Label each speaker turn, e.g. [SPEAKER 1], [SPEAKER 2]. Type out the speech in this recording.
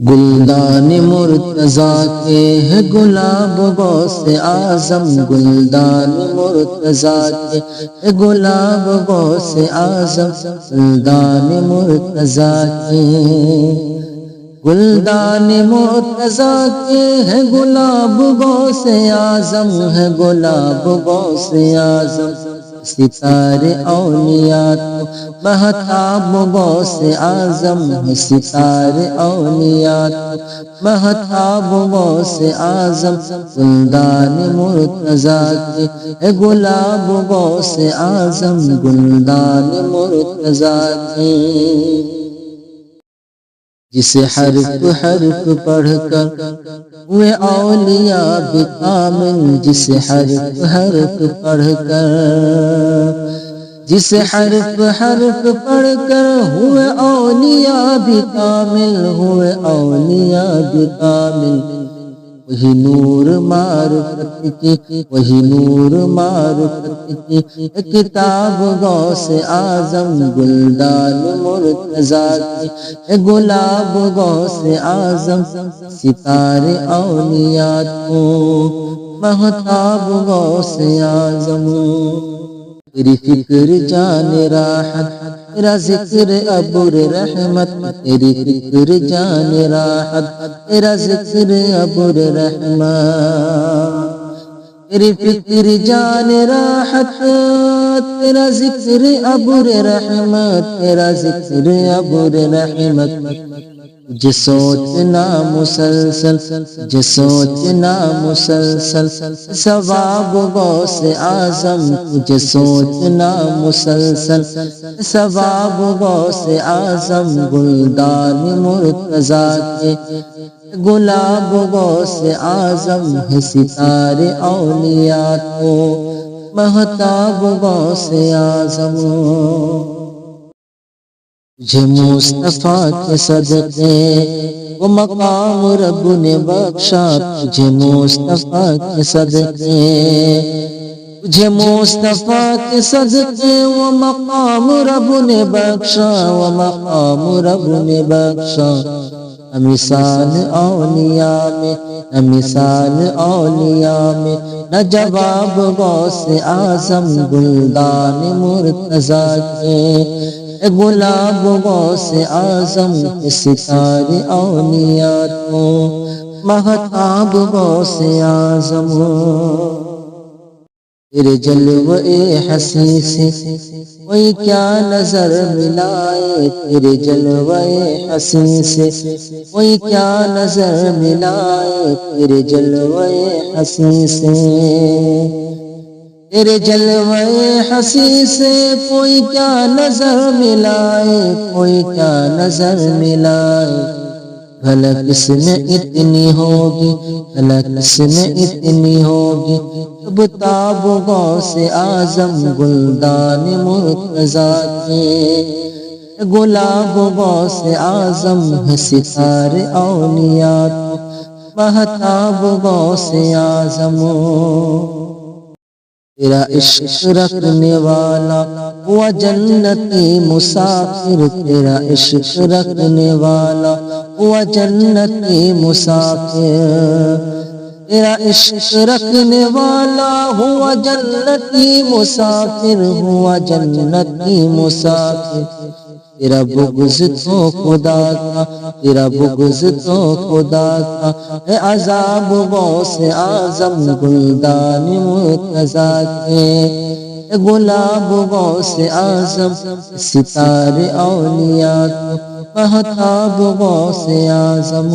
[SPEAKER 1] گلدان مرتضیٰ کے ہے گلاب غوث اعظم، گلدان مرتضیٰ کے ہے گلاب غوث اعظم، گلدان مرتضیٰ کے گلدان مرتضیٰ کے ہے گلاب غوث اعظم، ہے گلاب غوث اعظم، ستارے اولیاء تو مہتاب غوث اعظم ہے، ستارے اولیاء تو مہتاب غوث اعظم، گلدان مرتضیٰ کے ہے گلاب غوث اعظم، گلدان مرتضیٰ کے جسے حرف حرف پڑھ کر ہوئے اولیاء بھی کامل، جسے حرف حرف پڑھ کر جسے حرف حرف پڑھ کر ہوئے اولیاء بھی کامل، ہوئے اولیاء بھی کامل، وہی نور معرفت کی، وہی نور معرفت کی کتاب غوث اعظم، گلدان مرتضیٰ کی ہے گلاب غوث اعظم، ستارے اولیاء تو مہتاب غوث اعظم، تیری فکر جان راحت تیرا ذکر ابر رحمت، تیری فکر جان راحت تیرا ذکر ابر رحمت، تیری فکر جان راحت تیرا ذکر ابر رحمت، تیرا ذکر ابر رحمت، تجھے سوچنا مسلسل تجھے سوچنا مسلسل ثواب غوث اعظم، تجھے سوچنا مسلسل ثواب غوث اعظم، گلدان مرتضیٰ کے گلاب غوث اعظم ہے، ستارے اولیاء تو مہتاب غوث اعظم، تجھے مصطفیٰ کے صدقے وہ مقام رب نے بخشا، تجھے مصطفیٰ کے صدقے تجھے مصطفیٰ کے صدقے وہ مقام رب نے بخشا، وہ مقام رب نے بخشا، مثال اولیاء میں مثال اولیاء میں نہ جواب غوث اعظم، گلدان مرتضیٰ کے گلاب غوث اعظم، ستارے اولیاء تو مہتاب غوث اعظم، تیرے جلوے حسین سے کوئی کیا نظر ملائے، تیرے جلوے حسین سے کوئی کیا نظر ملائے، تیرے جلوے حسین سے تیرے جلوے حسین سے کوئی کیا نظر ملائے، کوئی کیا نظر ملائے، بھلا کس میں اتنی ہوگی، بھلا کس میں اتنی ہوگی، تب تاب غوث اعظم، گلدان مرتضیٰ کے گلاب غوث اعظم ہے، ستارے اولیاء تو مہتاب غوث اعظم، تیرا عشق رکھنے والا ہوا جنتی مسافر، تیرا عشق رکھنے والا ہوا جنتی مسافر، تیرا عشق رکھنے والا ہوا جنتی مسافر، ہوا جنتی مسافر، تیرا بغض تو خدا کا، تیرا بغض تو خدا کا ہے، عذاب غوث اعظم، گلدان مرتضیٰ کے گلاب غوث اعظم، ستارے اولیاء تو مہتاب غوث اعظم۔